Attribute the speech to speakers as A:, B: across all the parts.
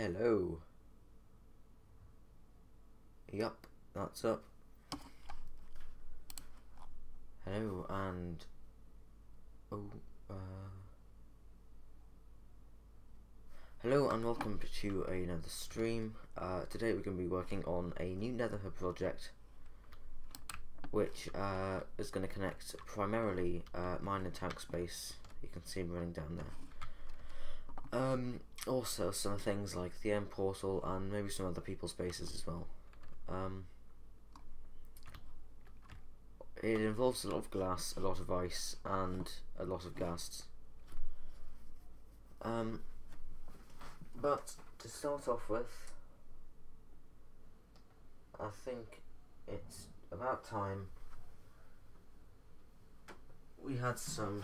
A: Hello. Yup, that's up. Hello and hello and welcome to another stream. Today we're going to be working on a new Nether project, which is going to connect primarily mine and tank space. You can see him running down there. Also some things like the end portal and maybe some other people's bases as well. It involves a lot of glass, a lot of ice, and a lot of ghasts. But to start off with, I think it's about time we had some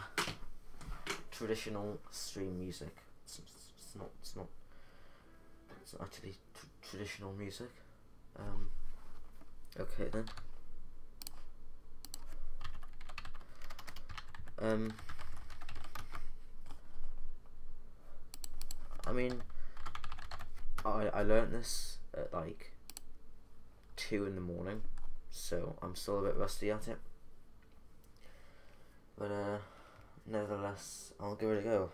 A: traditional stream music. It's not actually traditional music. Okay then. I mean, I learnt this at like 2 in the morning, so I'm still a bit rusty at it. But nevertheless, I'll give it a go.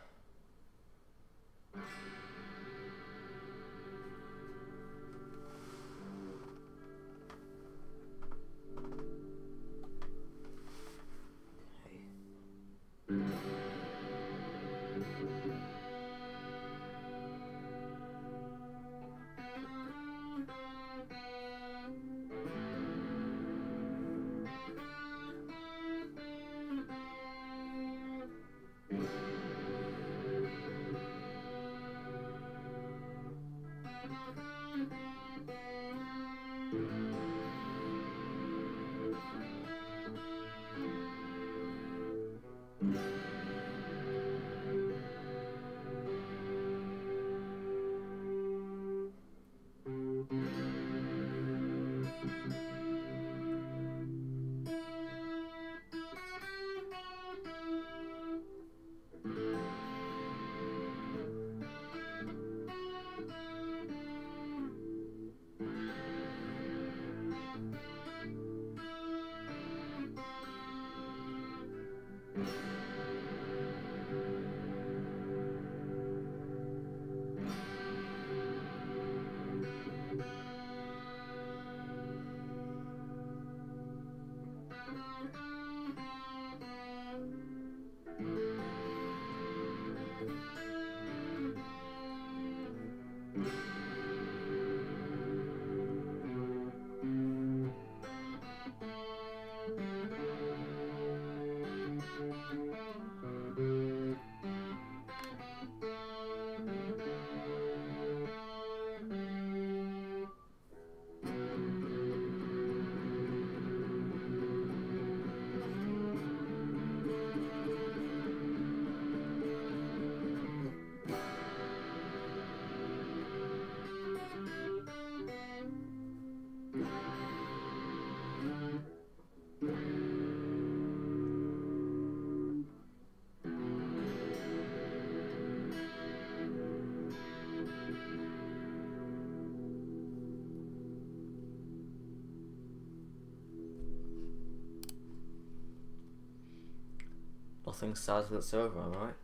A: Nothing starts till it's over, am I right?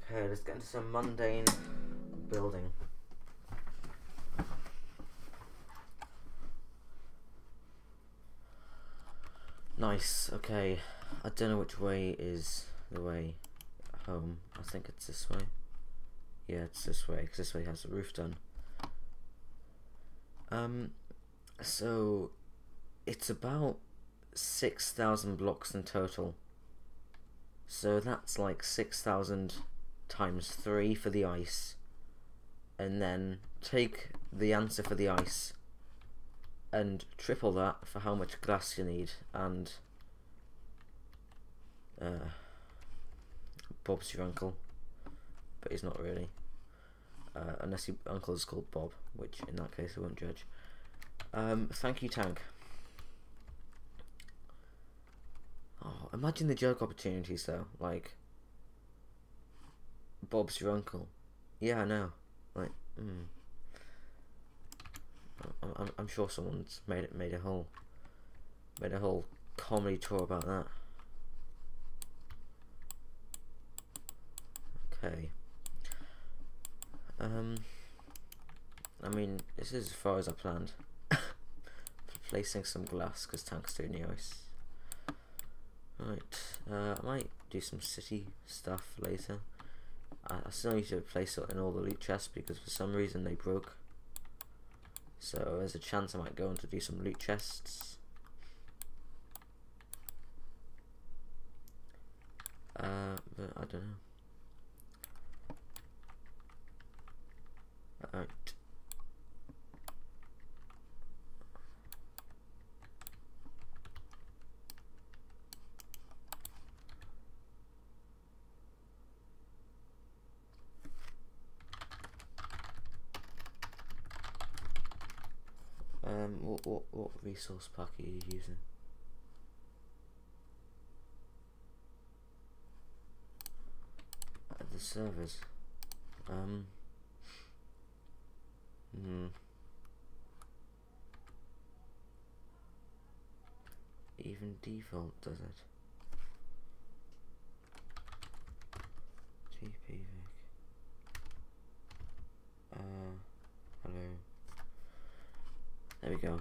A: Okay, let's get into some mundane building. Nice, okay. I don't know which way is the way home. I think it's this way. Yeah, it's this way, because this way has the roof done. So it's about 6,000 blocks in total. So that's like 6,000 times 3 for the ice. And then take the answer for the ice and triple that for how much glass you need. And Bob's your uncle, but he's not really. Unless your uncle is called Bob, which in that case I won't judge. Thank you, Tank. Oh, imagine the joke opportunities though. Like, Bob's your uncle. Yeah, I know. Like, I'm sure someone's made a whole comedy tour about that. Okay. I mean, this is as far as I planned. Placing some glass because tank's too near ice. Right, I might do some city stuff later. I still need to place it in all the loot chests because for some reason they broke. So there's a chance I might go on to do some loot chests. But I don't know. Alright. What resource pack are you using? The servers. Even default does it. TP Vic. Hello. There we go.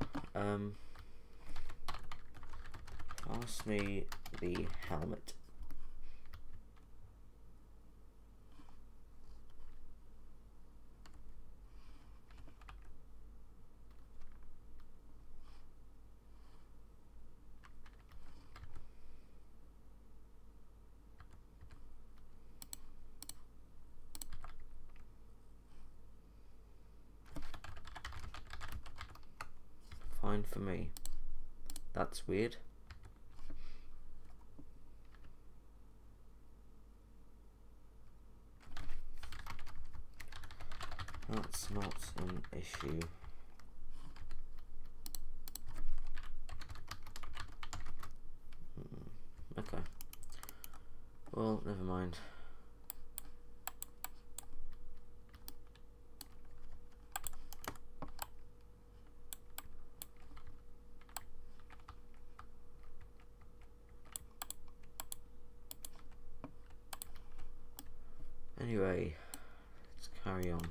A: Pass me the helmet. Fine for me. That's weird. That's not an issue. Okay. Well, never mind. Anyway, let's carry on.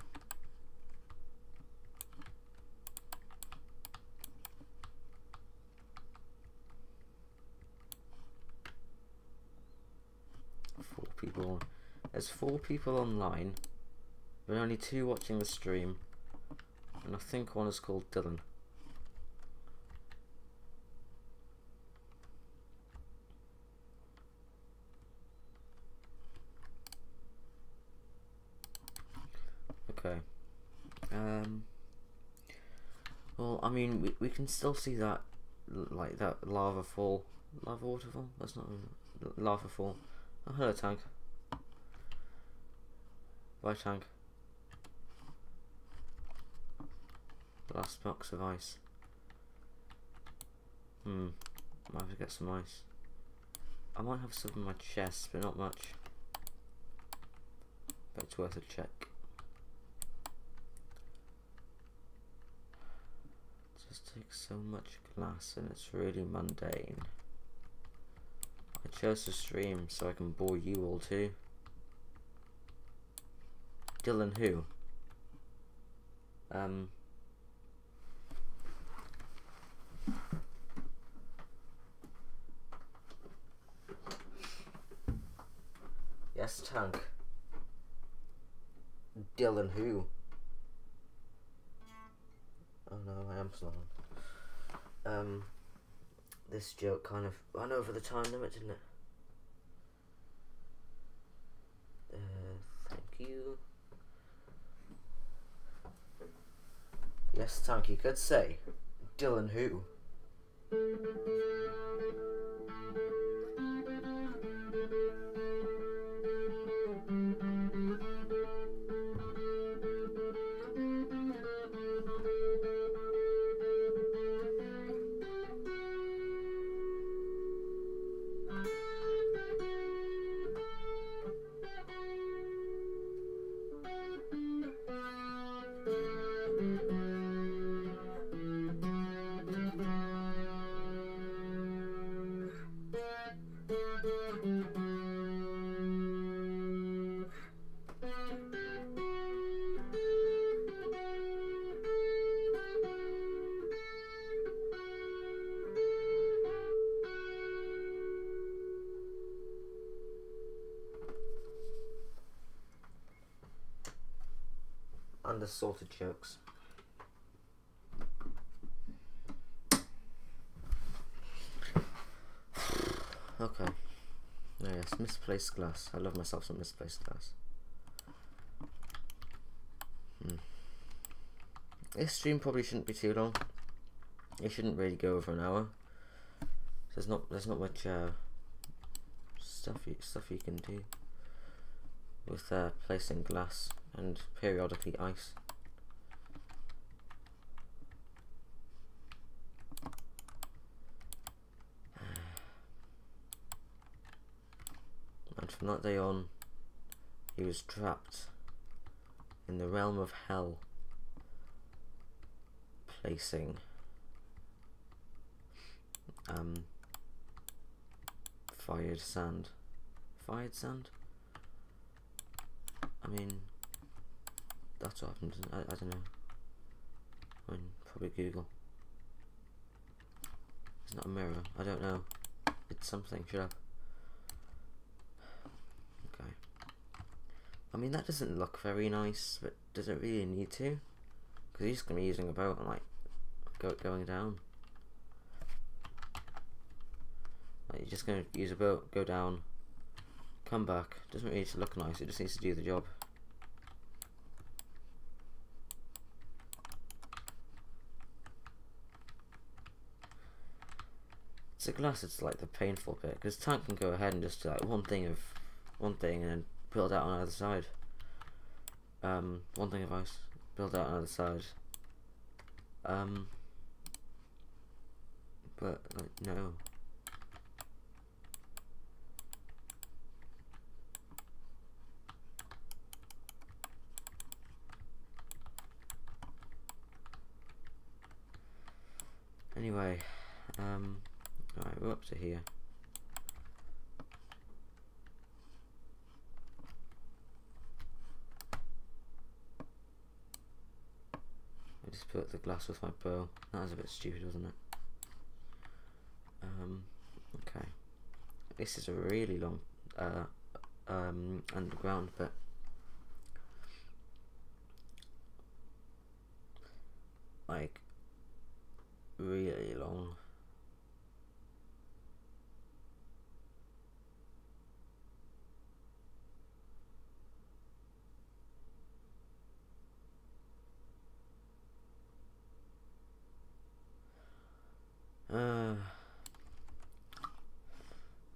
A: There's 4 people online, but only 2 watching the stream, and I think one is called Dylan. Okay. Well, I mean, we can still see that, like, that lava waterfall. That's not a lava fall. Oh, hello, tank. Bye, tank. Last box of ice. Might have to get some ice. I might have some in my chest, but not much. But it's worth a check. It just takes so much glass, and it's really mundane. I chose to stream so I can bore you all too. Dylan who? Yes, tank. Dylan who? Oh no, I am slow. This joke kind of ran over the time limit, didn't it? Thank you. Yes, tank, you could say Dylan who? the salted jokes. Okay. Oh yes, misplaced glass. I love myself some misplaced glass. This stream probably shouldn't be too long. It shouldn't really go over an hour. There's not much stuff you can do with placing glass and periodically ice. And from that day on, he was trapped in the realm of hell, placing fired sand. Fired sand? I mean, that's what happened. I don't know. I mean, probably Google. It's not a mirror. I don't know. It's something. Shut up. Okay. I mean, that doesn't look very nice, but does it really need to? Because he's just going to be using a boat and like going down. Like, you're just going to use a boat, go down, come back. Doesn't really need to look nice, it just needs to do the job. It's a glass, it's like the painful bit, because Tank can go ahead and just do like one thing and then build out on the other side. One thing of ice, build out on the other side. But like, no. Anyway, alright, we're up to here. I just built the glass with my bow. That was a bit stupid, wasn't it? Okay. This is a really long underground bit. Like, really long.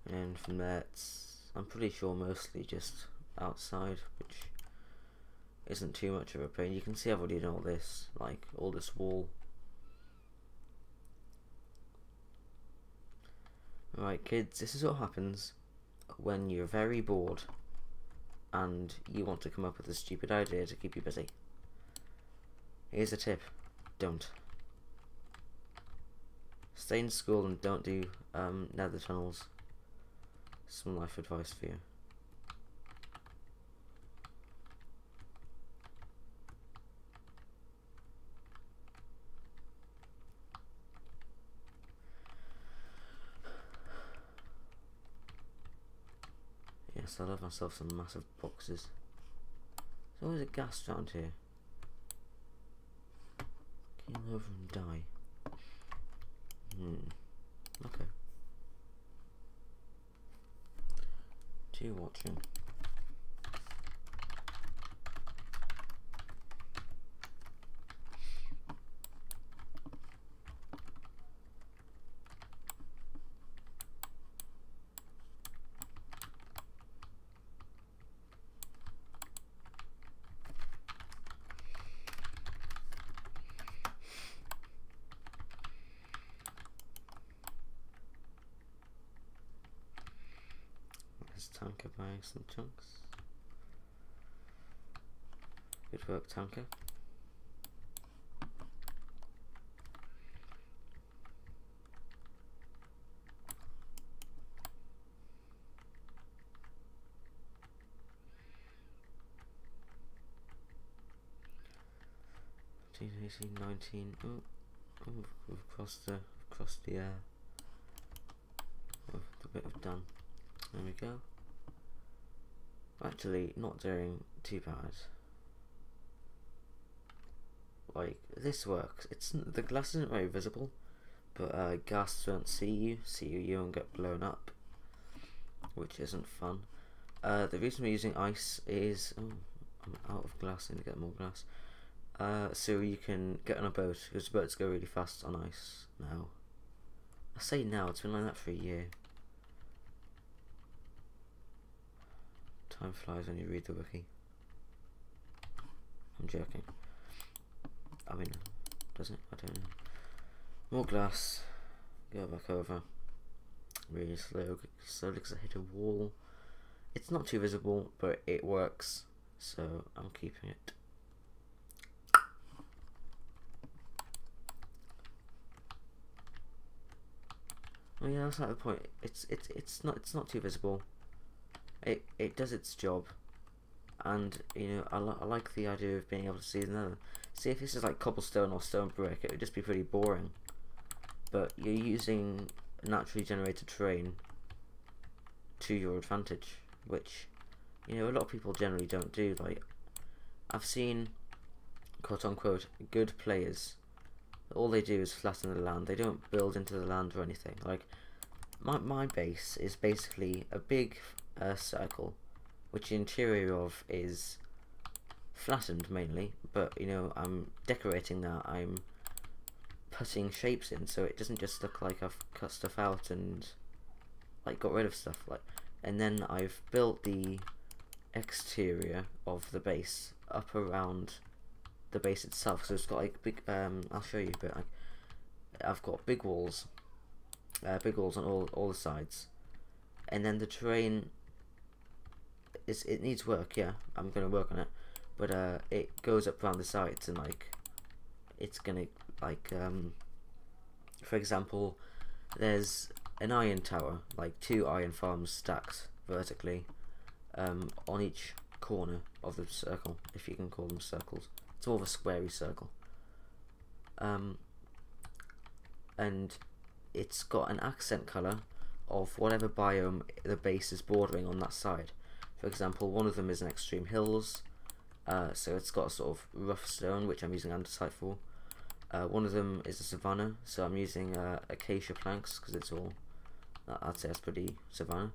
A: And from there, I'm pretty sure mostly just outside, which isn't too much of a pain. You can see I've already done all this, like all this wall. Alright kids, this is what happens when you're very bored and you want to come up with a stupid idea to keep you busy. Here's a tip, don't. Stay in school and don't do nether tunnels. Some life advice for you. Yes, I love myself some massive boxes. There's always a ghast around here. Keel over and die. Okay. To you watching. Tanker buying some chunks. Good work, Tanker. $18, $19. Oh, we've crossed the bit of done. There we go. Actually, not doing too bad. like this works. The glass isn't very visible, but ghasts won't see you, you won't get blown up, which isn't fun. The reason we're using ice is I'm out of glass. I need to get more glass. So you can get on a boat, because boats go really fast on ice now. I say now, it's been like that for a year. Time flies when you read the wiki. I'm joking. I mean, does it? I don't know. More glass. Go back over. Really slowly because I hit a wall. It's not too visible, but it works, so I'm keeping it. Oh yeah, that's not the point. It's not too visible. It does its job, and you know I like the idea of being able to see the Nether. See, if this is like cobblestone or stone brick, it would just be pretty boring. But you're using naturally generated terrain to your advantage, which you know a lot of people generally don't do. Like I've seen quote unquote good players. All they do is flatten the land. They don't build into the land or anything. Like my base is basically a big circle, which the interior of is flattened mainly, but you know I'm decorating that. I'm putting shapes in, so it doesn't just look like I've cut stuff out and like got rid of stuff. Like, and then I've built the exterior of the base up around the base itself, so it's got like big I'll show you, but I've got big walls on all the sides, and then the terrain it needs work. Yeah, I'm gonna work on it, but it goes up around the sides, and like it's gonna like for example, there's an iron tower, like 2 iron farms stacked vertically on each corner of the circle, if you can call them circles. It's more of a squarey circle, and it's got an accent colour of whatever biome the base is bordering on that side. For example, one of them is an extreme hills, so it's got a sort of rough stone, which I'm using andesite for. One of them is a savanna, so I'm using acacia planks because it's all, I'd say that's pretty savanna.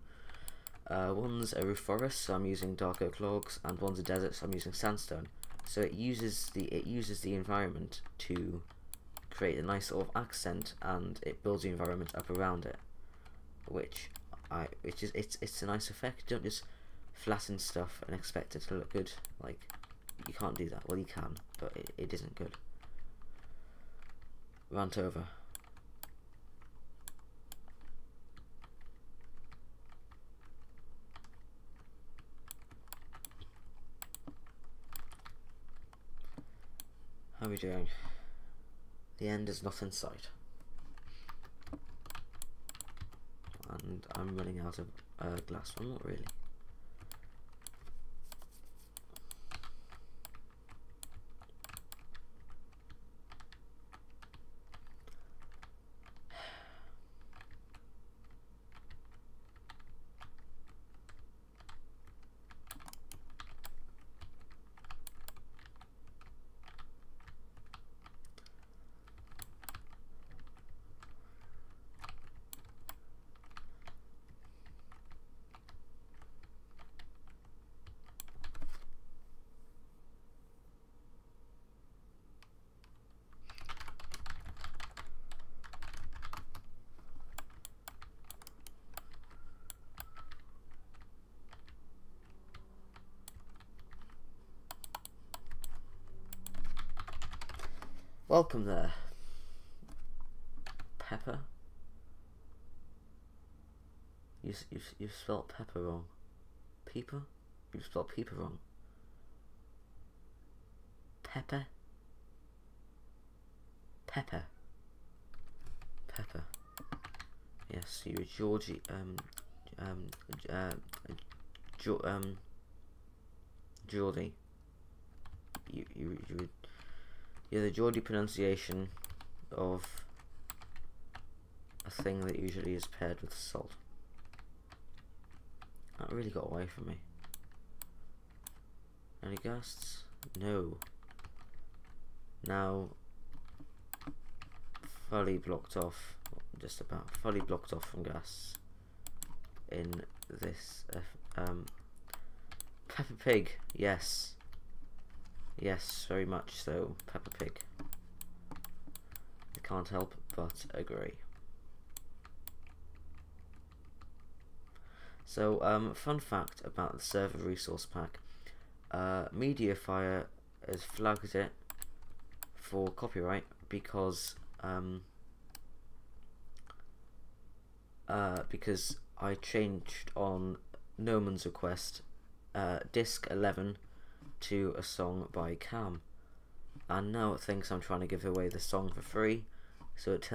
A: One's a roof forest, so I'm using dark oak logs, and one's a desert, so I'm using sandstone. So it uses the environment to create a nice sort of accent, and it builds the environment up around it, which is it's a nice effect. You don't just flatten stuff and expect it to look good. Like, you can't do that. Well, you can, but it isn't good. Rant over. How are we doing? The end is not in sight. And I'm running out of glass. I'm not really. Welcome there, Pepper. You spelled pepper wrong. Peeper? You spelled peeper wrong. Pepper. Pepper. Pepper. Yes, you're Georgie. Geordie. You're the Geordie pronunciation of a thing that usually is paired with salt. That really got away from me. Any ghasts? No. now fully blocked off, just about fully blocked off from gas in this Peppa Pig, yes, very much so. Peppa Pig, I can't help but agree. So fun fact about the server resource pack, Mediafire has flagged it for copyright because I changed on Noman's request disc 11 to a song by Cam, and now it thinks I'm trying to give away the song for free. So it's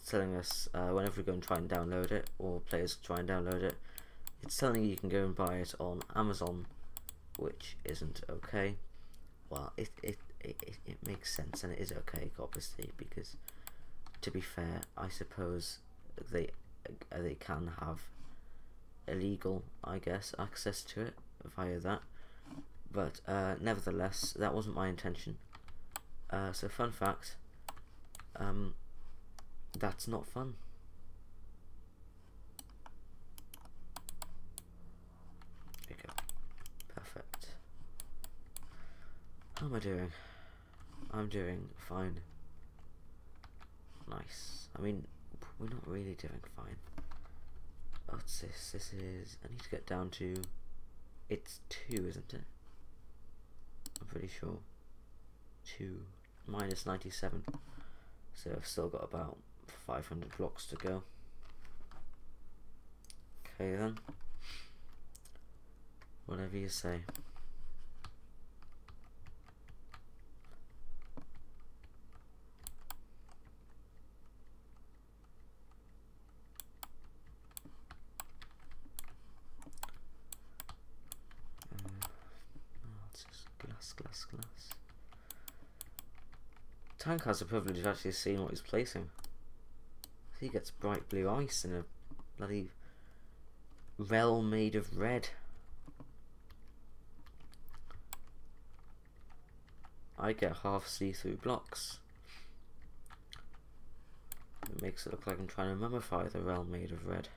A: telling us whenever we go and try and download it, or players try and download it, it's telling you can go and buy it on Amazon, which isn't okay. Well, it makes sense, and it is okay, obviously, because to be fair, I suppose they can have illegal, I guess, access to it via that. But nevertheless, that wasn't my intention. So fun fact, that's not fun. There you go. Perfect. How am I doing? I'm doing fine. Nice. I mean, we're not really doing fine. What's this? This is... I need to get down to... It's 2, isn't it? I'm pretty sure. 2 minus 97. So I've still got about 500 blocks to go. Okay then. Whatever you say. Glass. Tank has the privilege of actually seeing what he's placing. He gets bright blue ice in a bloody realm made of red. I get half see-through blocks. It makes it look like I'm trying to mummify the realm made of red.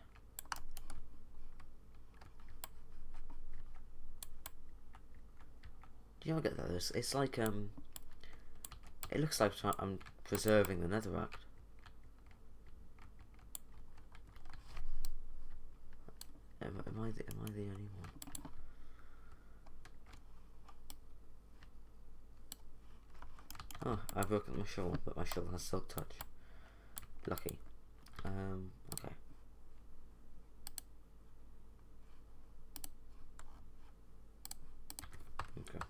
A: Do you ever get that? It's like it looks like I'm preserving the netherrack. Am I the only one? Oh, I've broken my shovel, but my shovel has silk touch. Lucky. Okay. Okay.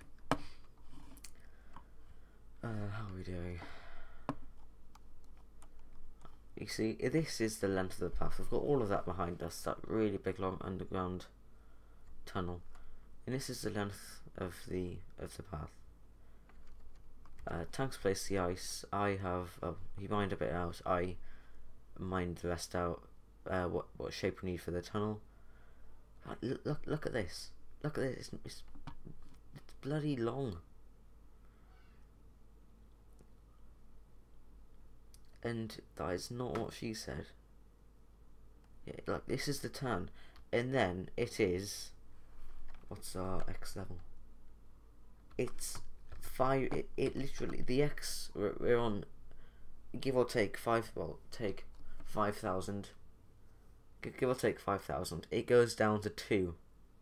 A: How are we doing? You see, this is the length of the path. We've got all of that behind us, that really big long underground tunnel, and this is the length of the path. Tank's placed the ice. I have he mined a bit out. I mined the rest out. What shape we need for the tunnel. Look at this. Look at this. It's bloody long. And that is not what she said. Yeah, like this is the turn, and then it is. What's our X level? It's 5. It literally, the X we're on, give or take 5. Well, take 5,000. Give or take 5,000. It goes down to 2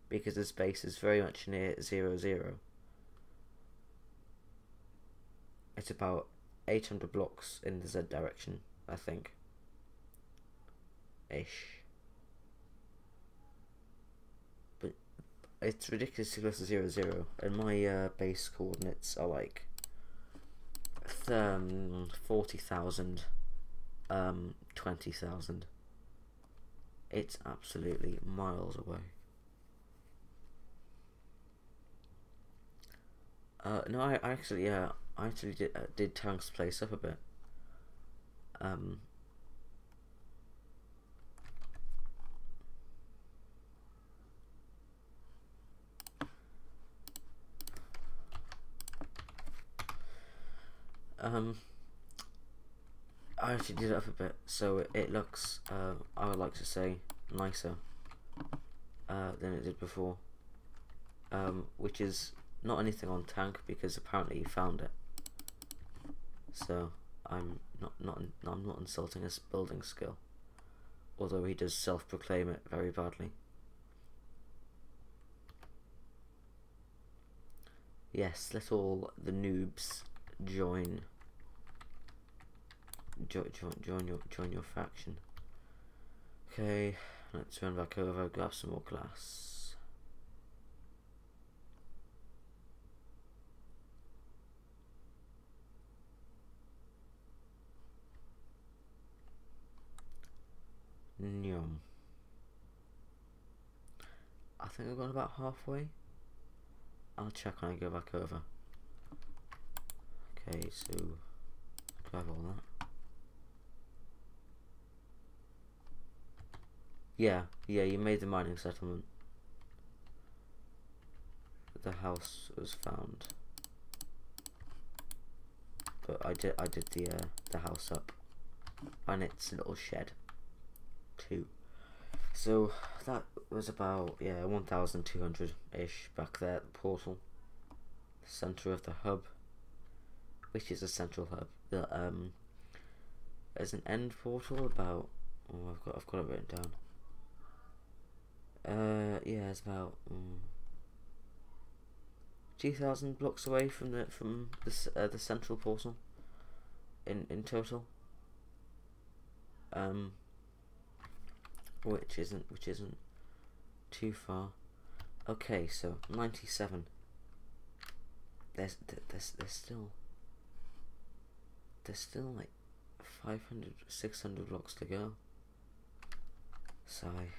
A: because the space is very much near 0, 0. It's about 800 blocks in the Z direction, I think. Ish. But it's ridiculously close to 0, 0, and my base coordinates are like 40,000, 20,000. It's absolutely miles away. No, I actually did Tank's place up a bit. I actually did it up a bit, so it looks, I would like to say, nicer than it did before. Which is not anything on Tank, because apparently he found it. So I'm not insulting his building skill, although he does self-proclaim it very badly. Yes, let all the noobs join your faction. Okay, let's run back over, grab some more glass. Nyum. I think I've gone about halfway. I'll check when I go back over. Okay, so grab all that. Yeah, you made the mining settlement. The house was found, but I did the house up and its little shed too. So that was about 1,200 ish back there at the portal, the center of the hub, which is a central hub. There's an end portal about. Oh, I've got it written down. Yeah, it's about 2,000 blocks away from the central portal. In total. Which isn't too far. Okay, so 97. There's still like 500, 600 blocks to go. Sigh.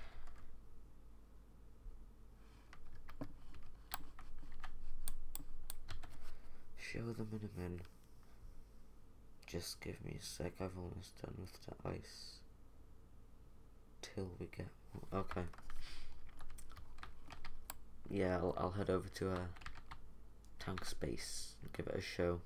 A: Show them in a minute. Just give me a sec. I've almost done with the ice. Till we get more. Okay. Yeah, I'll head over to a tank space and give it a show.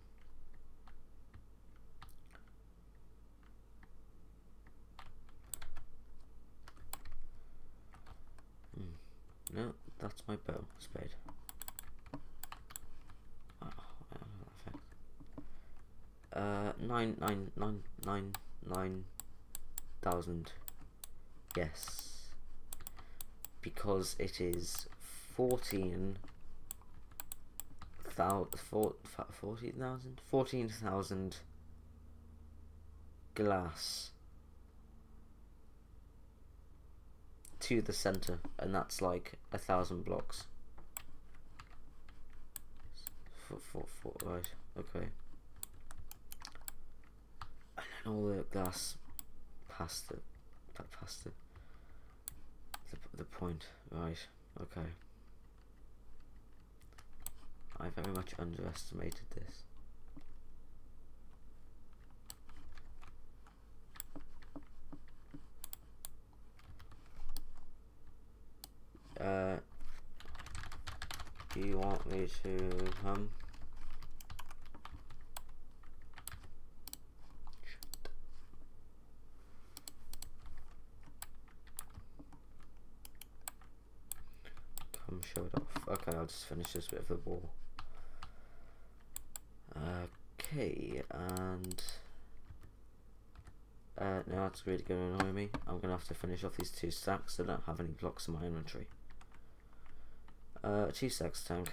A: No, that's my bow spade. Oh, I don't know that effect. 9,000. Yes, because it is 14,000 glass to the center, and that's like 1,000 blocks. Right, okay. And then all the glass past the point. Right, okay. I very much underestimated this. Do you want me to come? Come show it off. Okay, I'll just finish this bit of the wall. Okay, and now that's really going to annoy me. I'm going to have to finish off these 2 stacks. I don't have any blocks in my inventory. 2 stacks tank.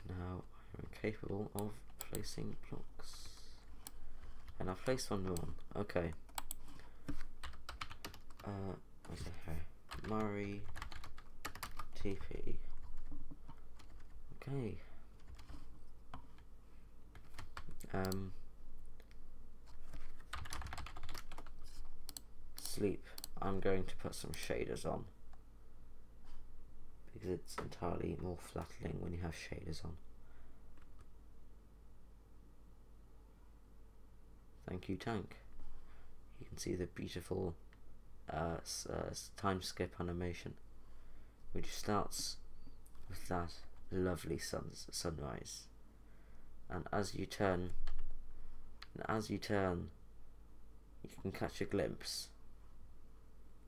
A: Now I'm capable of placing blocks. And I've placed one wrong. Okay. What's it here? Murray TP. Okay. Sleep. I'm going to put some shaders on because it's entirely more flattering when you have shaders on. Thank you, Tank. You can see the beautiful time skip animation, which starts with that lovely sunrise, and as you turn, you can catch a glimpse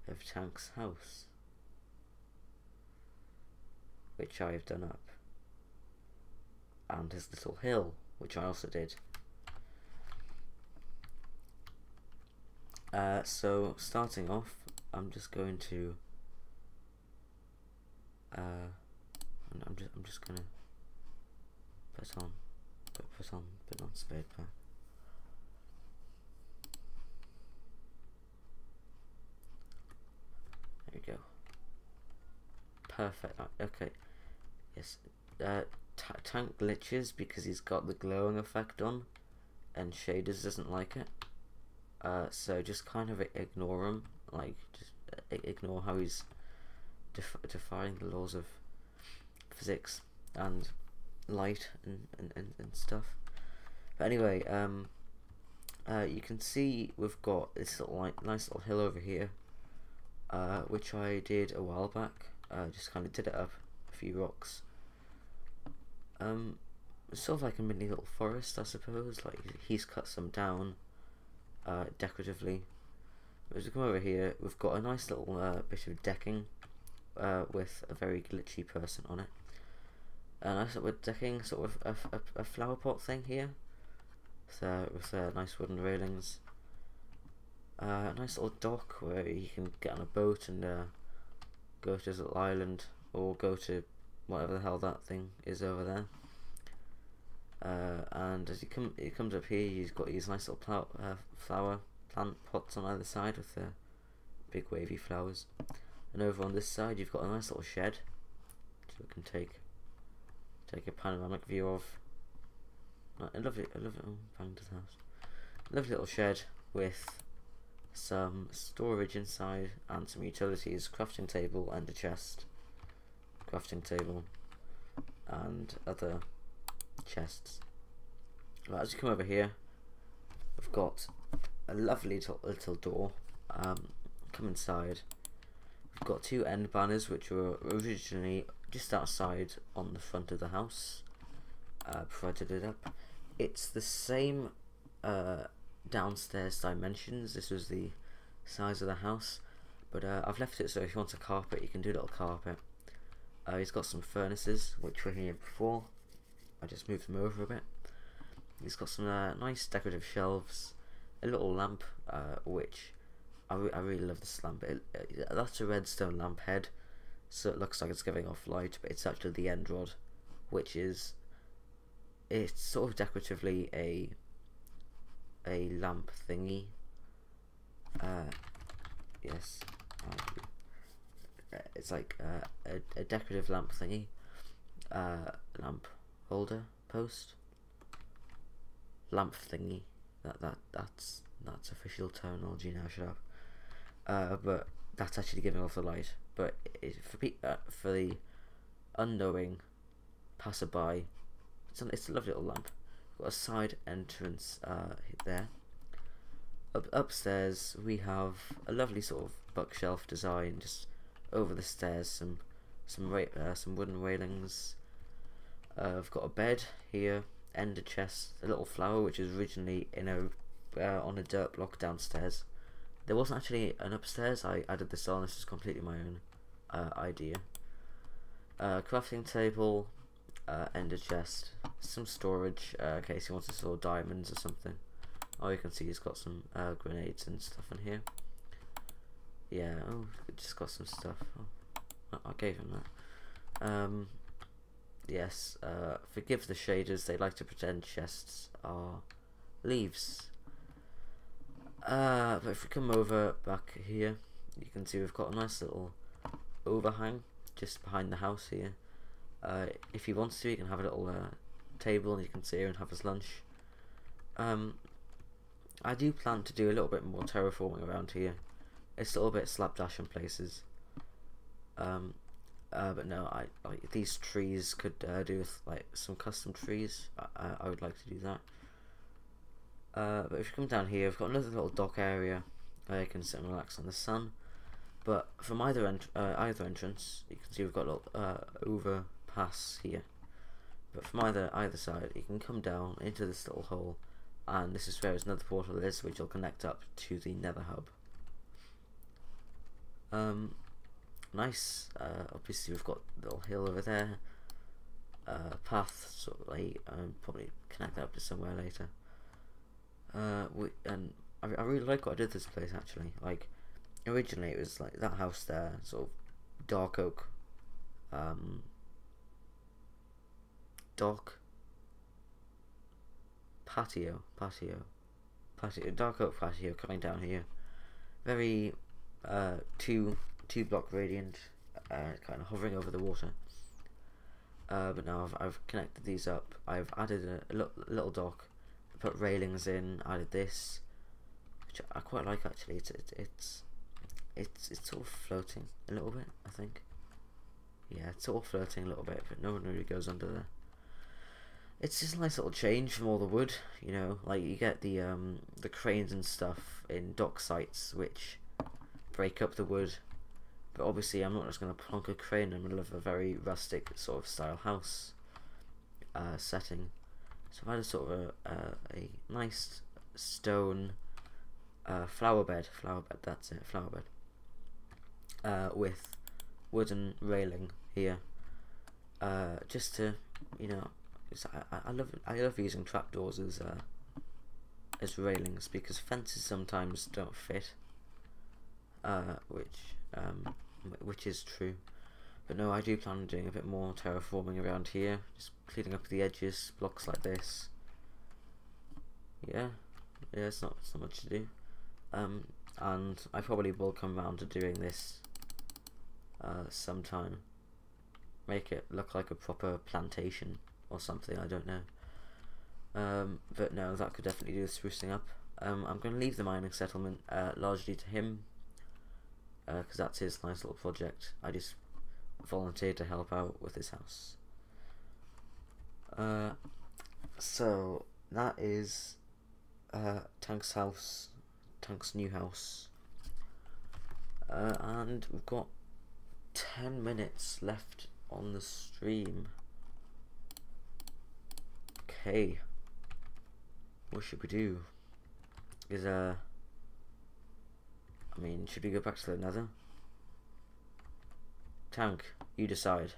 A: of Tank's house, which I have done up, and his little hill, which I also did. So starting off, I'm just going to I'm just gonna put on spade pack. There we go. Perfect. Okay. Yes. Tank glitches because he's got the glowing effect on, and shaders doesn't like it. So just kind of ignore him. Like, just ignore how he's defying the laws of physics and light and stuff. But anyway, you can see we've got this little nice little hill over here, which I did a while back. Just kind of did it up, a few rocks. Sort of like a mini little forest, I suppose. Like, he's cut some down decoratively. As we come over here, we've got a nice little bit of decking with a very glitchy person on it. A nice little decking, sort of a flower pot thing here, with nice wooden railings. A nice little dock where you can get on a boat and go to his little island, or go to whatever the hell that thing is over there. And as he comes up here, he's got these nice little flower plant pots on either side with big wavy flowers. And over on this side, you've got a nice little shed, which you can take a panoramic view of. I love it. Oh, banged his house. Lovely little shed with some storage inside and some utilities, crafting table and a chest, crafting table and other chests. Right, as you come over here, we've got a lovely little door. Come inside. We've got two end banners which were originally just outside on the front of the house. Before I did it up, it's the same downstairs dimensions. This was the size of the house, but I've left it so if you want a carpet, you can do a little carpet. He's got some furnaces which were here before. I just moved them over a bit. He's got some nice decorative shelves, a little lamp, which I really love this lamp. That's a redstone lamp head, so it looks like it's giving off light, but it's actually the end rod, which is, it's sort of decoratively a lamp thingy. Yes, it's like a decorative lamp thingy, lamp holder post, lamp thingy. That's official terminology now. Shut up. But that's actually giving off the light. But for the unknowing passerby, it's a lovely little lamp. Got a side entrance there. Upstairs we have a lovely sort of bookshelf design. Just over the stairs, some wooden railings. I've got a bed here, ender chest, a little flower which is originally on a dirt block downstairs. There wasn't actually an upstairs. I added this on. This is completely my own idea. Crafting table, ender chest, some storage in case he wants to store diamonds or something. Oh, you can see he's got some grenades and stuff in here. Yeah, oh, just got some stuff. Oh, I gave him that. Yes, forgive the shaders, they like to pretend chests are leaves. But if we come over back here, you can see we've got a nice little overhang just behind the house here. If he wants to, he can have a little table and you can sit here and have his lunch. I do plan to do a little bit more terraforming around here. It's a little bit slapdash in places. But no, I like these trees could do with like some custom trees. I would like to do that. But if you come down here, we've got another little dock area where you can sit and relax in the sun. But from either entrance, you can see we've got a little overpass here. But from either side, you can come down into this little hole, and this is where his nether portal is, which will connect up to the nether hub. Nice. Obviously, we've got a little hill over there. Path sort of like probably connect up to somewhere later. And I really like what I did this place actually. Like originally, it was like that house there, sort of dark oak. Dock patio, dark oak patio coming down here. Very two block radiant, kind of hovering over the water. But now I've connected these up. I've added a little dock, put railings in, added this, which I quite like actually. It's sort of floating a little bit, I think. Yeah, it's sort of floating a little bit, but no one really goes under there. It's just a nice little change from all the wood, you know. Like you get the cranes and stuff in dock sites, which break up the wood. But obviously, I'm not just going to plonk a crane in the middle of a very rustic sort of style house setting. So I've had a sort of a nice stone flower bed. That's it, flower bed. With wooden railing here, just to, you know. I love using trapdoors as railings because fences sometimes don't fit, which is true. But no, I do plan on doing a bit more terraforming around here, just cleaning up the edges, blocks like this. Yeah, it's not much to do. And I probably will come around to doing this sometime. Make it look like a proper plantation or something, I don't know. But no, that could definitely do the sprucing up. I'm going to leave the mining settlement largely to him, because that's his nice little project. I just volunteered to help out with his house. So that is Tank's house, Tank's new house, and we've got 10 minutes left on the stream. Okay, what should we do? I mean, should we go back to the Nether? Tank, you decide.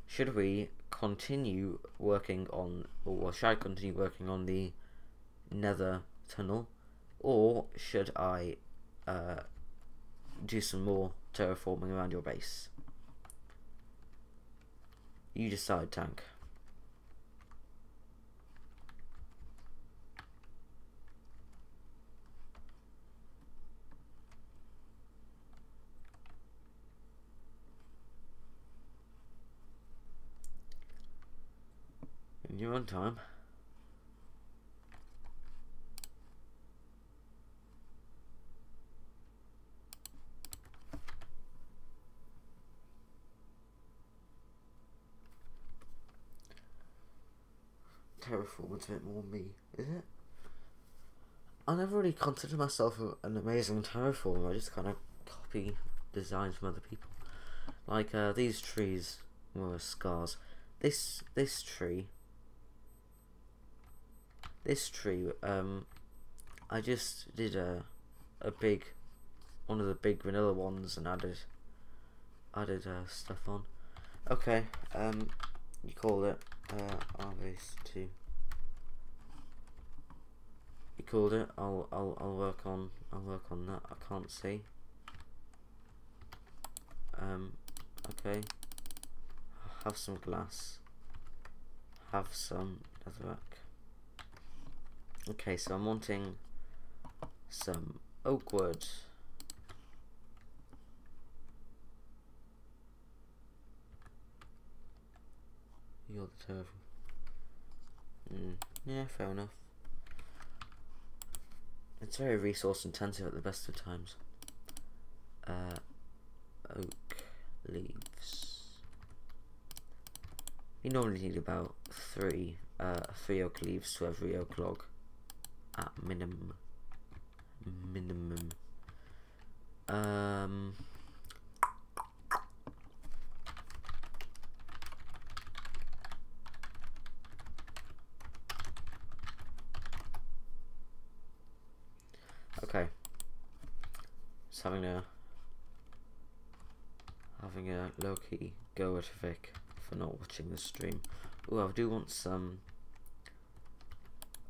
A: Should we continue working on, or should I continue working on the Nether tunnel, or should I do some more terraforming around your base? You decide, Tank. You're on time. Terraforming's a bit more me, is it? I never really considered myself an amazing terraformer. I just kind of copy designs from other people. Like these trees were scars. This tree. I just did one of the big vanilla ones and added stuff on. Okay, you called it RS2. You called it. I'll work on that. I can't see. Okay. Have some glass. Have some netherrack. Okay, so I'm wanting some oak wood. You're the turtle. Yeah, fair enough. It's very resource intensive at the best of times. Oak. leaves. You normally need about three oak leaves to every oak log at minimum. Okay. Just having a low-key go at Vic for not watching the stream. Oh, I do want some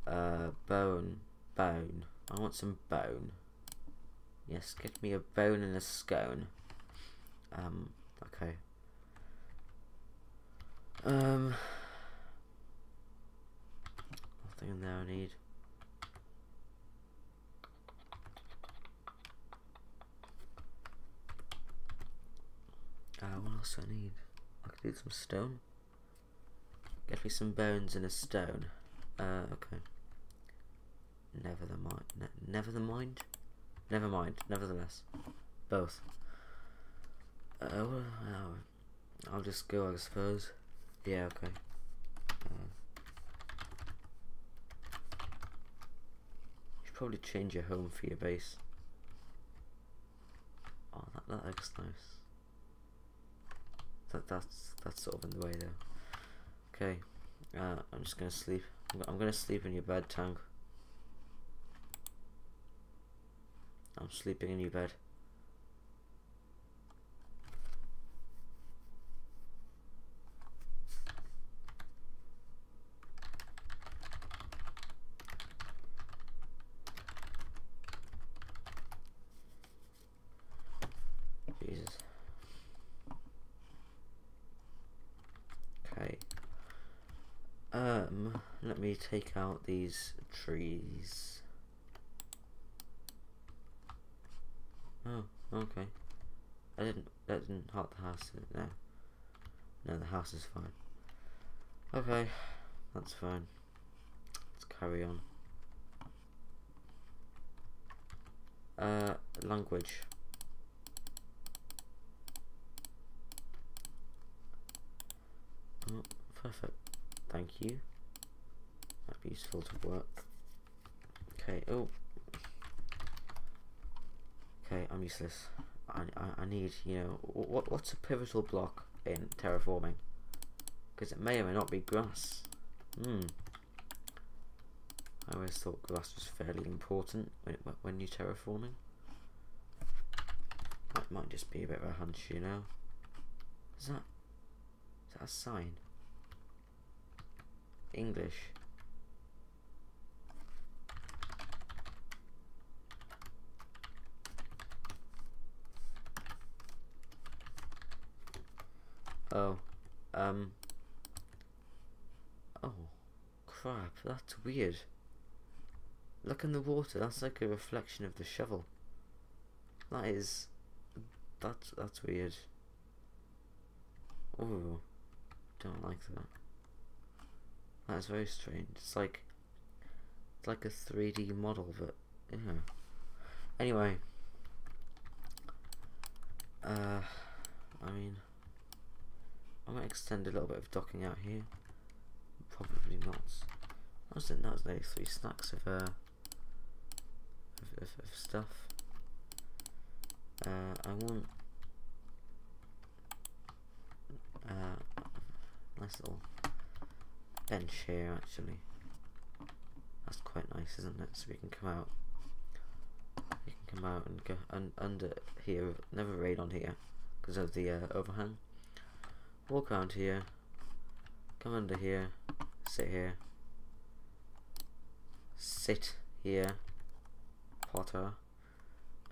A: bone. I want some bone. Yes, get me a bone and a scone. Okay. Nothing in there I need. What else do I need? I could do some stone. Get me some bones and a stone. Okay. Never mind. Nevertheless, both. Well, I'll just go, I suppose. Yeah. Okay. You should probably change your home for your base. Oh, that looks nice. That's sort of in the way though. Okay, I'm just gonna sleep. I'm gonna sleep in your bed, Tank. I'm sleeping in your bed. Jesus. Okay. Let me take out these trees. Oh, okay. That didn't hurt the house, did it? No, the house is fine. Okay, that's fine. Let's carry on. Language. Oh, perfect. Thank you. That'd be useful to work. Okay. Oh. Okay, I'm useless. I need, you know, what's a pivotal block in terraforming? Because it may or may not be grass. I always thought grass was fairly important when you're terraforming. That might just be a bit of a hunch, you know. Is that a sign? English. Oh, oh, crap, that's weird. Look in the water, that's like a reflection of the shovel. That's weird. Oh, don't like that. That is very strange. It's like a 3D model, but yeah. Anyway, I mean, I might extend a little bit of docking out here. Probably not. That was like 3 stacks of stuff. I want nice little bench here actually. That's quite nice, isn't it? So we can come out. You can come out and go under here. Never raid on here because of the overhang. Walk around here. Come under here. Sit here. Sit here, Potter,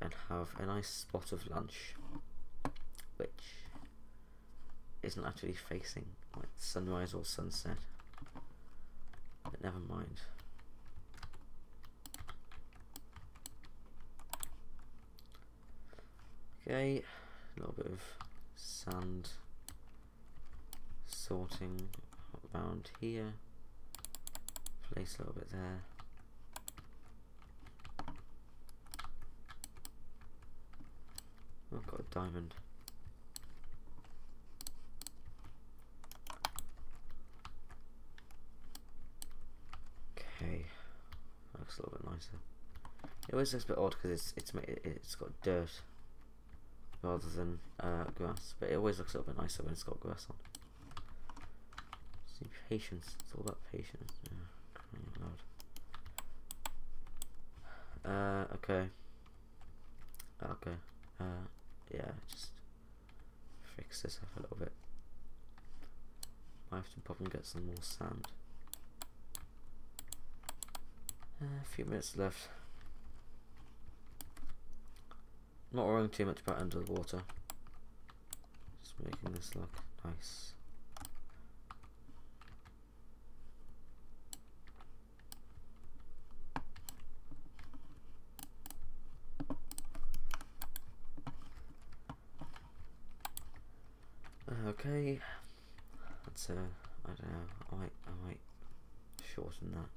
A: and have a nice spot of lunch, which isn't actually facing like sunrise or sunset, but never mind. Okay, a little bit of sand sorting around here, place a little bit there. Oh, I've got a diamond. nicer. It always looks a bit odd because it's got dirt rather than grass, but it always looks a little bit nicer when it's got grass on. See, patience. It's all about patience. Yeah, crying out loud. Okay. Okay. Yeah, just fix this up a little bit. I have to pop and get some more sand. A few minutes left. Not worrying too much about under the water. Just making this look nice. Okay, that's I don't know. I might shorten that.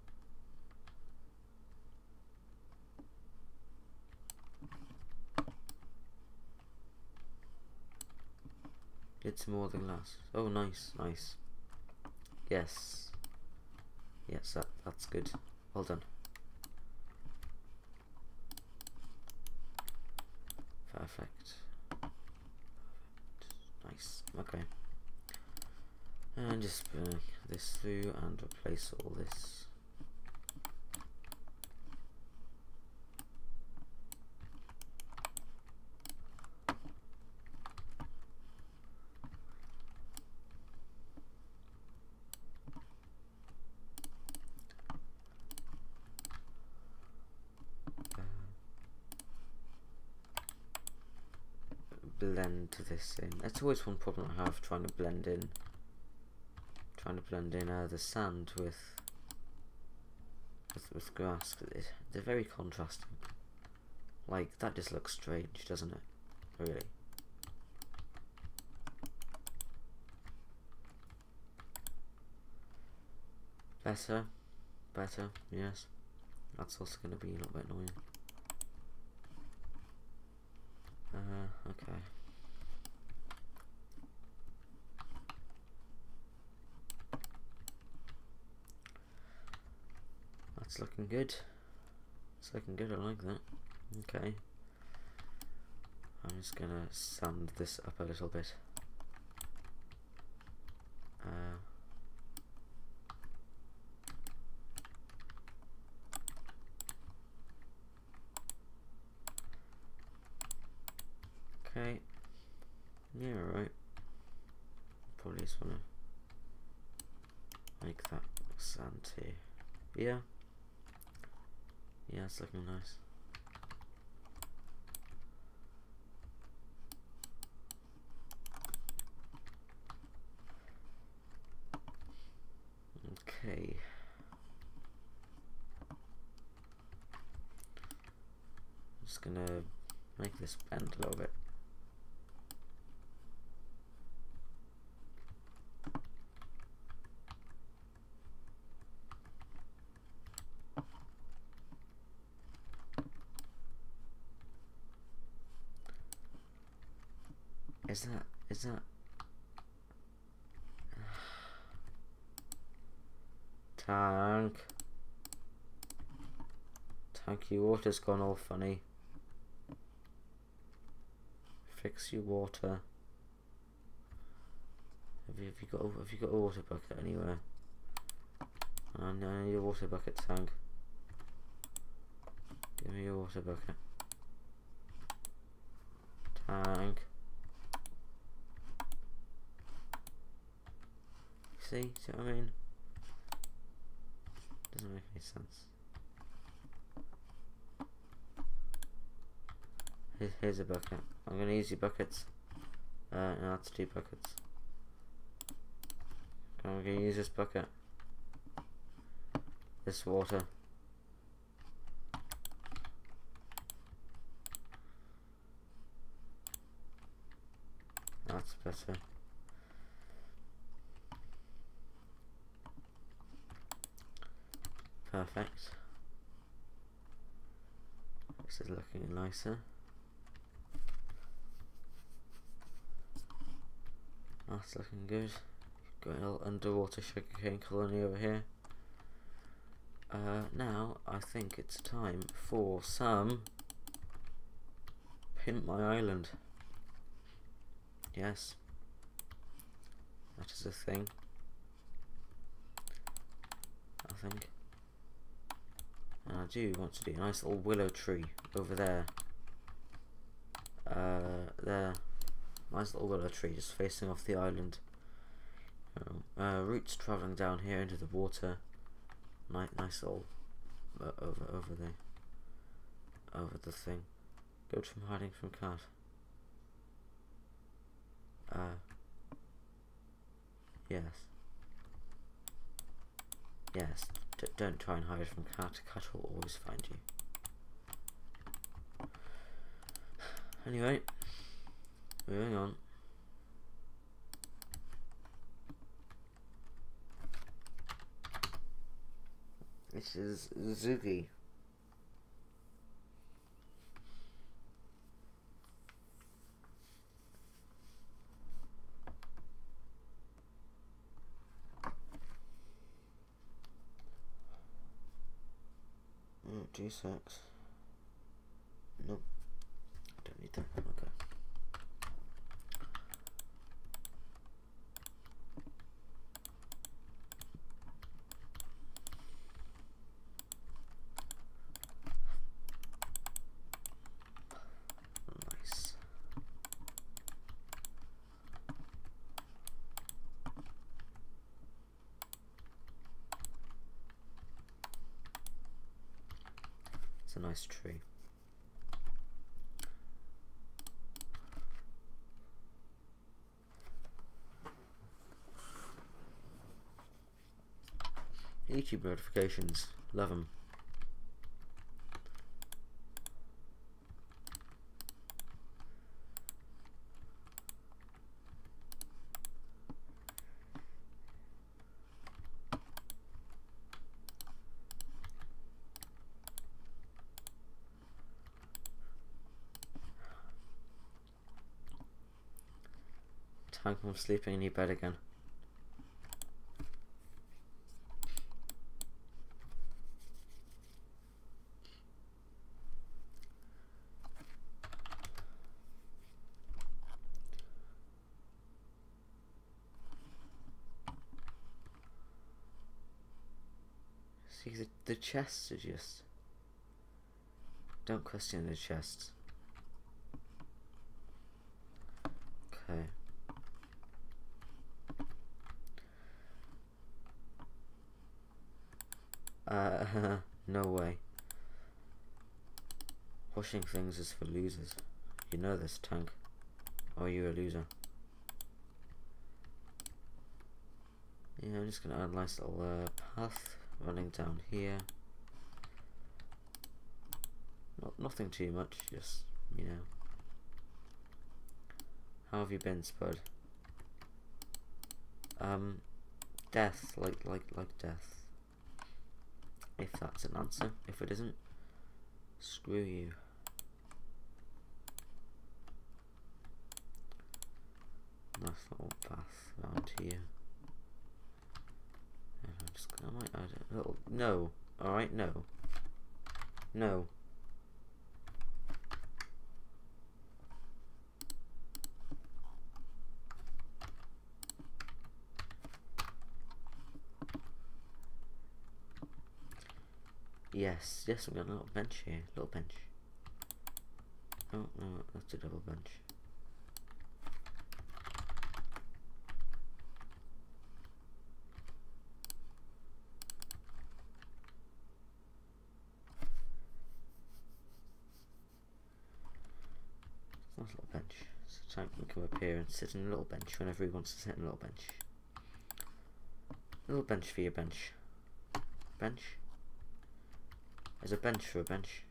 A: Did some more of the glass. Oh, nice, nice. Yes, yes, that's good. Well done. Perfect. Nice. Okay. And just bring this through and replace all this. Blend this in. That's always one problem I have trying to blend in the sand with grass. They're very contrasting. Like, that just looks strange, doesn't it? Really. Better, yes. That's also going to be a little bit annoying. Okay. That's looking good. It's looking good, I like that. Okay. I'm just gonna sand this up a little bit. Okay. Yeah, alright. Probably just wanna make that sand here. Yeah. Yeah, it's looking nice. Okay. I'm just gonna make this bend a little bit. Is that Tank, your water's gone all funny. Fix your water. Have you got a water bucket anywhere? I need a water bucket, Tank. Give me your water bucket. Tank. See what I mean? Doesn't make any sense. Here's a bucket. I'm gonna use your buckets. No, that's 2 buckets. I'm gonna use this bucket. This water. That's better. Perfect. This is looking nicer. That's looking good. Got a little underwater sugarcane colony over here. Now I think it's time for some Pimp My Island. Yes, that is a thing, I think. And I do want to do a nice little willow tree over there. There. Nice little willow tree just facing off the island. Roots travelling down here into the water. Nice little over the thing. Go from hiding from cat. Yes. Yes. Don't try and hide from cat. Cat will always find you. Anyway, moving on. This is Zugi. G6. Nope. Don't need that. Okay. Nice. It's a nice tree. YouTube notifications, love them. Time from sleeping in your bed again. See, the chests are just... Don't question the chests. Okay. No way. Washing things is for losers. You know this, Tank. Or are you a loser? Yeah, I'm just gonna add a nice little path running down here. Nothing too much, just, you know. How have you been, Spud? Death, like death. If that's an answer. If it isn't, screw you. Nice little path around here. And I'm just gonna, I might add a little, no, alright, no. No. Yes, we've got a little bench here. Little bench. Oh, no, that's a double bench. Nice little bench. So Tank can come up here and sit on a little bench whenever he wants to sit on a little bench. A little bench for your bench. Bench. There's a bench for a bench.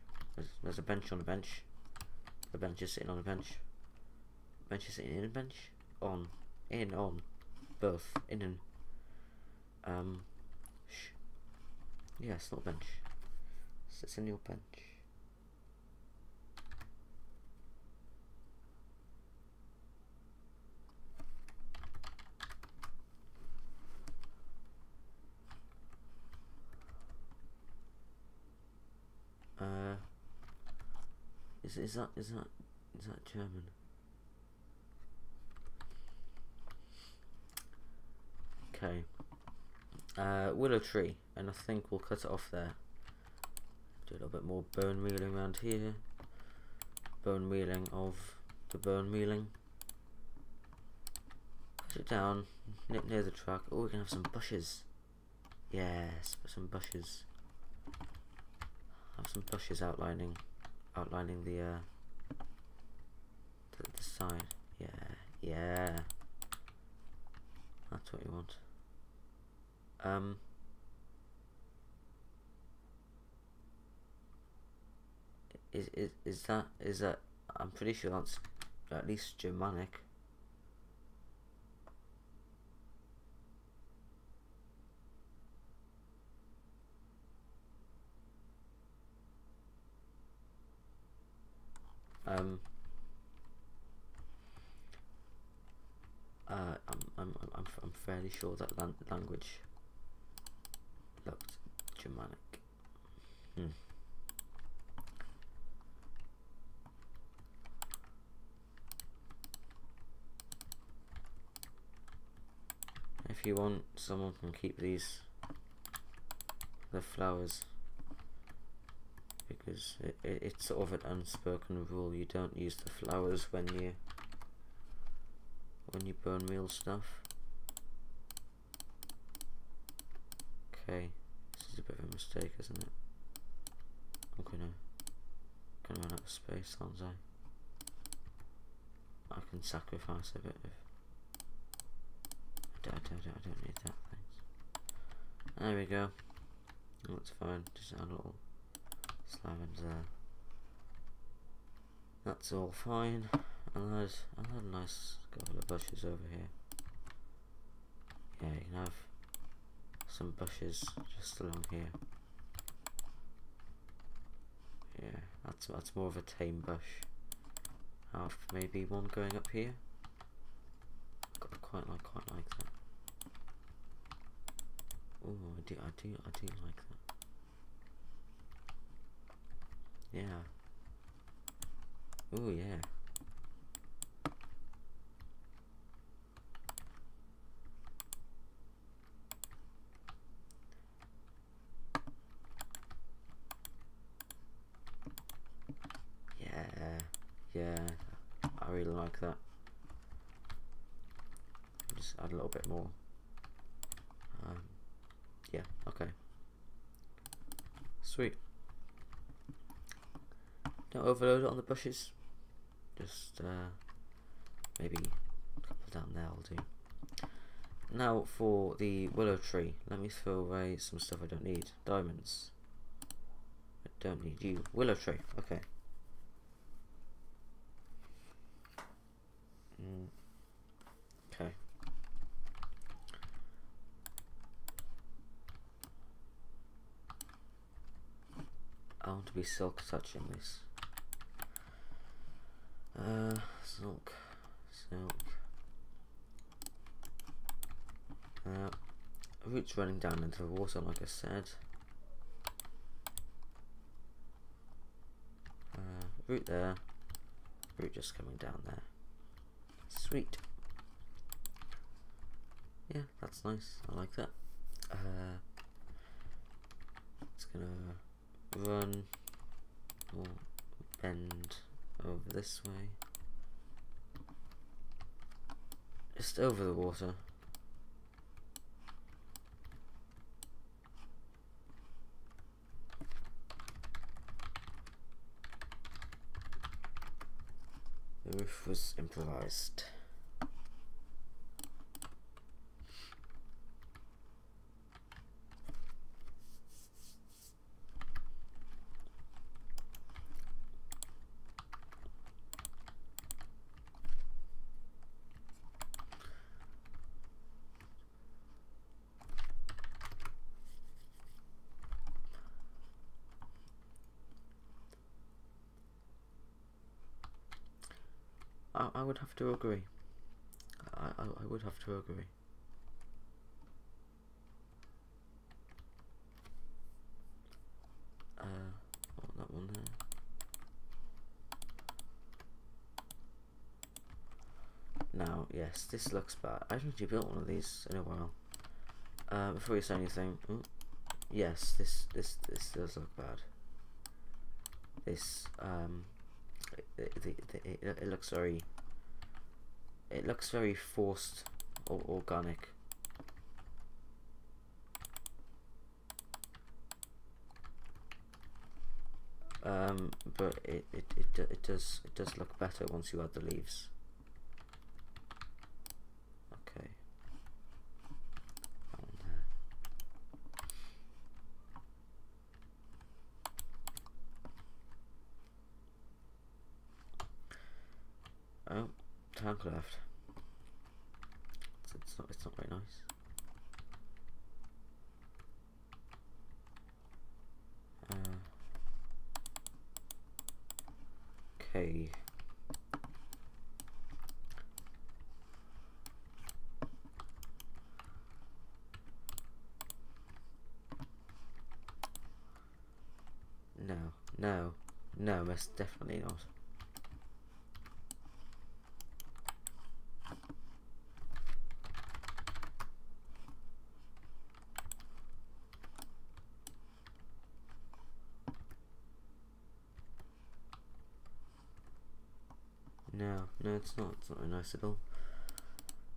A: There's a bench on a bench. The bench is sitting on a bench. Bench is sitting in a bench. On. In, on. Both. In and... Shh. Yeah, it's not a bench. Sits in your bench. Is that German? Okay. Willow tree, and I think we'll cut it off there. Do a little bit more bone mealing around here. Bone mealing of the bone mealing. Put it down near the truck. Oh, we can have some bushes. Yes, put some bushes. Have some bushes outlining the side. Yeah. That's what you want. Is that? I'm pretty sure that's at least Germanic. I'm fairly sure that language looked Germanic. If you want, someone can keep the flowers, because it's sort of an unspoken rule. You don't use the flowers when you bone meal stuff. Okay, this is a bit of a mistake, isn't it? I'm gonna run out of space, aren't I? I can sacrifice a bit of. I don't need that, thanks. There we go. That's fine. Just add a little slab into there. That's all fine. And there's a nice couple of bushes over here. Yeah, you can have some bushes just along here. Yeah, that's more of a tame bush. Have maybe one going up here. I quite like that. Oh, I do like that. Yeah. Oh yeah. Yeah, I really like that. Just add a little bit more. Yeah, okay. Sweet. Don't overload it on the bushes. Just maybe a couple down there will do. Now for the willow tree, let me throw away some stuff I don't need. Diamonds. I don't need you. Willow tree, okay. Okay. I want to be silk touching this. Silk. Roots running down into the water, like I said. Root there. Root just coming down there. Sweet. Yeah, that's nice. I like that. It's gonna run or bend over this way. Just over the water. The roof was improvised. I would have to agree. I would have to agree. Oh, that one there. yes, this looks bad. I haven't actually built one of these in a while. Before you say anything, yes, this does look bad. This it looks very. It looks very forced or organic. But it does look better once you add the leaves. Okay. That one there. Oh, tank left. It's not very nice. Okay. No, most definitely not. No, it's not very nice at all.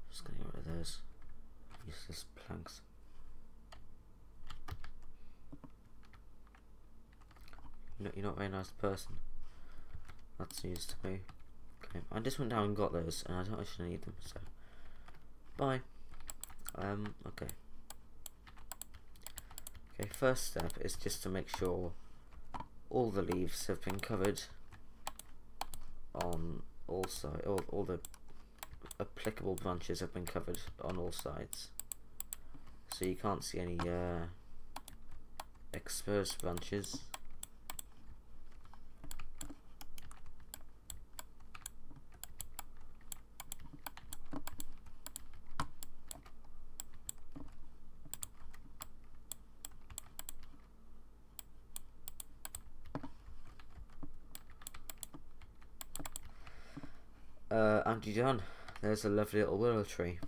A: Just gonna get rid of those useless planks. You're not a very nice person. That's news to me. Okay, I just went down and got those, and I don't actually need them, so bye. Okay. Okay, first step is just to make sure all the leaves have been covered on all sides. All the applicable branches have been covered on all sides, so you can't see any exposed branches. And you're done. There's a lovely little willow tree.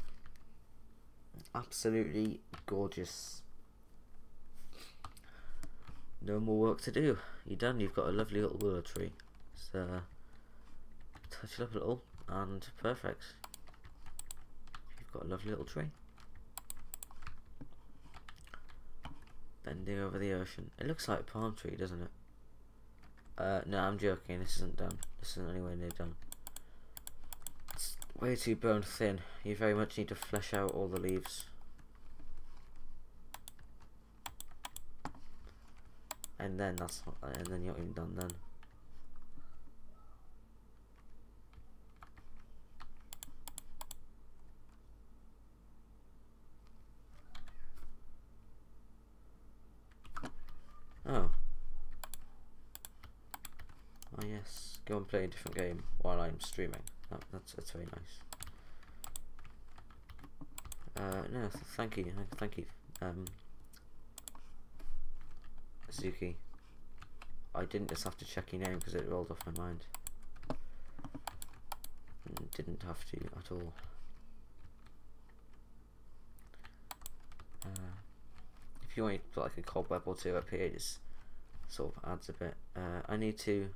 A: Absolutely gorgeous. No more work to do. You're done. You've got a lovely little willow tree. So touch it up a little and perfect. You've got a lovely little tree. Bending over the ocean. It looks like a palm tree, doesn't it? No, I'm joking. This isn't done. This isn't anywhere near done. Way too bone thin. You very much need to flesh out all the leaves. And then and then you're not even done then. Oh. Oh yes. Go and play a different game while I'm streaming. That's very nice. No, thank you, Zuki. I didn't just have to check your name because it rolled off my mind. Didn't have to at all. If you want to put like a cobweb or two up here, it just sort of adds a bit. I need to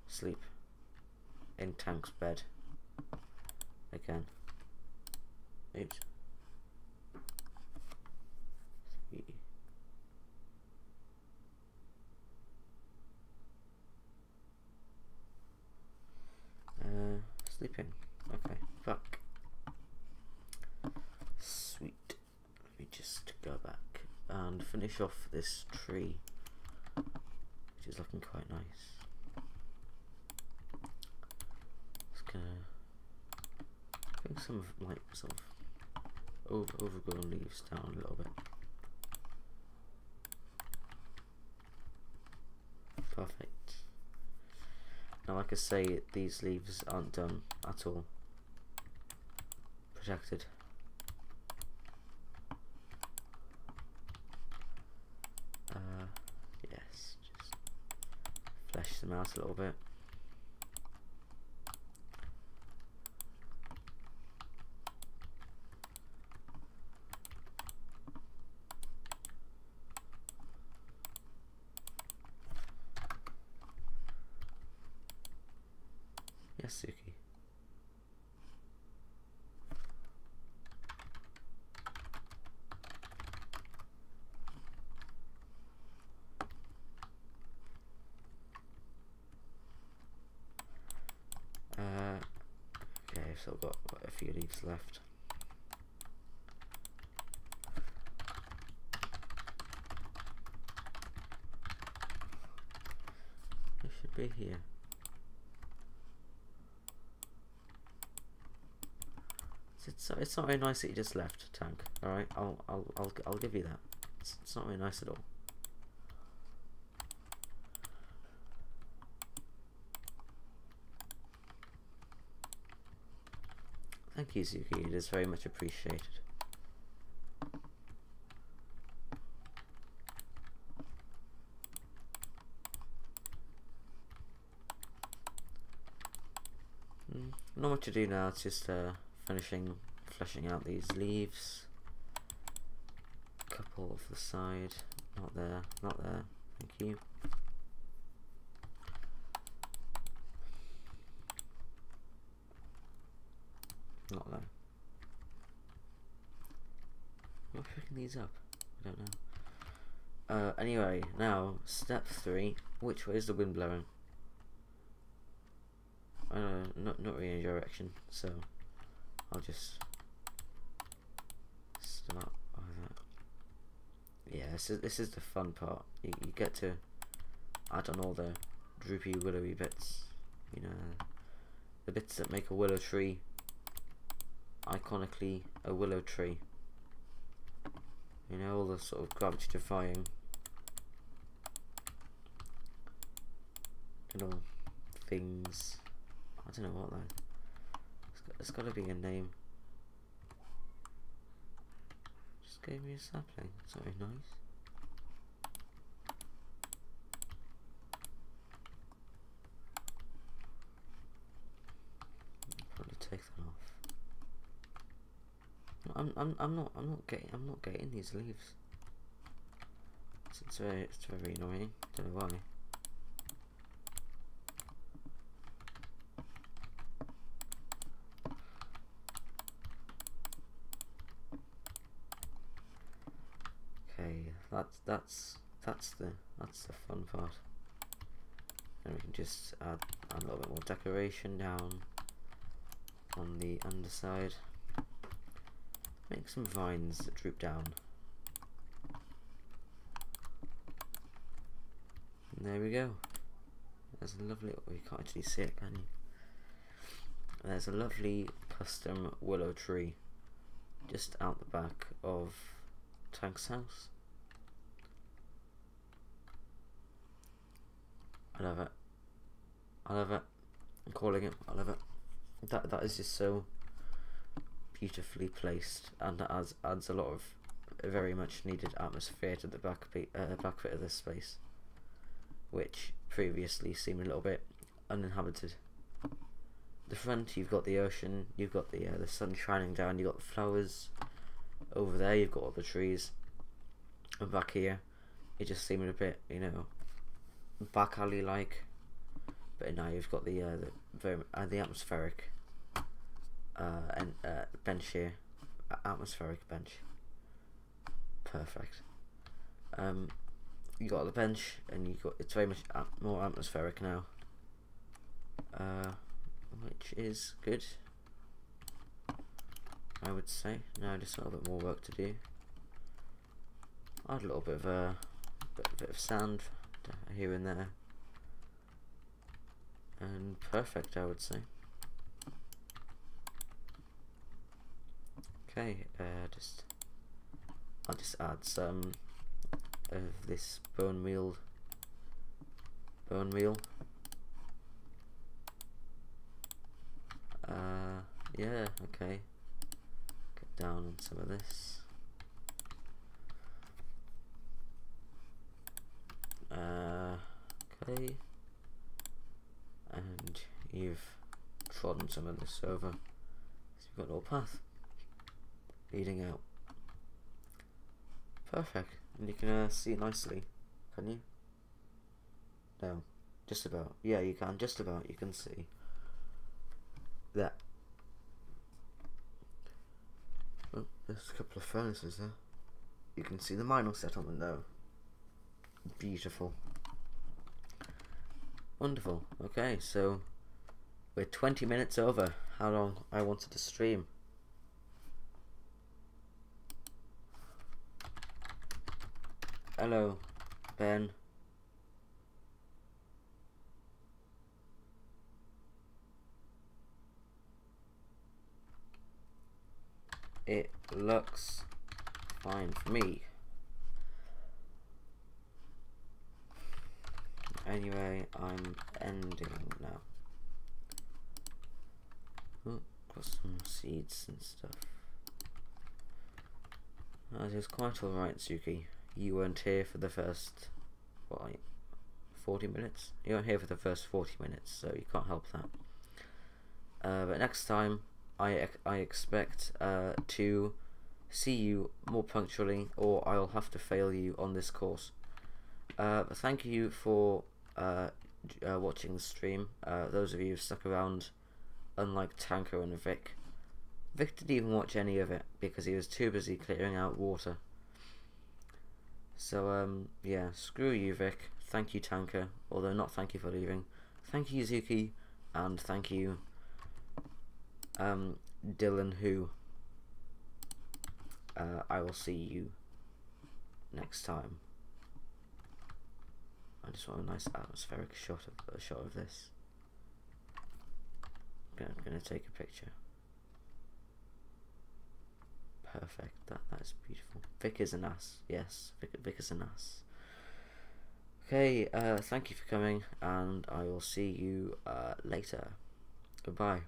A: sleep in Tank's bed again. Oops. Sleeping. Okay, back. Sweet. Let me just go back and finish off this tree, which is looking quite nice. Just gonna bring some of like sort of overgrown leaves down a little bit. Perfect. Now, like I say, these leaves aren't done at all. Protected. Yes, just flesh them out a little bit. Yes, Suki. Okay, so I've got a few leaves left. It should be here. It's not very nice that you just left, Tank. All right, I'll give you that. It's not very nice at all. Thank you, Zuki. It is very much appreciated. Not much to do now. It's just fleshing out these leaves. Couple off the side. Not there. Not there. Thank you. Not there. Am I picking these up? I don't know. Anyway, now step 3. Which way is the wind blowing? Not really any direction, so I'll just start with that. Yeah, this is the fun part. You get to add on all the droopy willowy bits, you know, the bits that make a willow tree iconically a willow tree. You know, all the sort of gravity defying little things. I don't know what though. It's got to be a name. Just gave me a sapling. It's not very nice. I'll probably take that off. I'm not getting these leaves. It's very annoying. Don't know why. That's the fun part. And we can just add a little bit more decoration down on the underside. Make some vines that droop down. And there we go. There's a lovely, well, you can't actually see it, can you? There's a lovely custom willow tree just out the back of Tank's house. I love it. I love it. I'm calling it. I love it. That is just so beautifully placed, and that adds a lot of very much needed atmosphere to the back bit of this space, which previously seemed a little bit uninhabited. The front, you've got the ocean, you've got the sun shining down, you've got the flowers over there, you've got all the trees, and back here it just seemed a bit, you know, back alley like, but now you've got the atmospheric bench here, atmospheric bench. Perfect. You got the bench, and it's very much more atmospheric now, which is good, I would say. Now just a little bit more work to do. Add a little bit of bit of sand here and there, and perfect, I would say. Okay, I'll just add some of this bone meal. Yeah, okay. Get down on some of this. Okay, and you've trodden some of this over, so you've got a little path leading out. Perfect, and you can see it nicely, can you? No, just about. Yeah, you can, just about, you can see. There. Oh, there's a couple of furnaces there. You can see the mining settlement though. Beautiful. Wonderful. Okay, so we're 20 minutes over how long I wanted to stream. Hello, Ben. It looks fine for me. Anyway, I'm ending now. Oh, got some seeds and stuff. That is quite alright, Zuki. You weren't here for the first, what, like 40 minutes? You weren't here for the first 40 minutes, so you can't help that. But next time, I expect to see you more punctually, or I'll have to fail you on this course. But thank you for watching the stream. Those of you who stuck around, unlike Tanker and Vic. Vic didn't even watch any of it because he was too busy clearing out water. So yeah, screw you, Vic. Thank you, Tanker, although not thank you for leaving. Thank you, Zuki, and thank you, Dylan, who I will see you next time. I just want a nice atmospheric shot of this. I'm gonna take a picture. Perfect. That is beautiful. Vic is an ass. Yes, Vic is an ass. Okay. Thank you for coming, and I will see you later. Goodbye.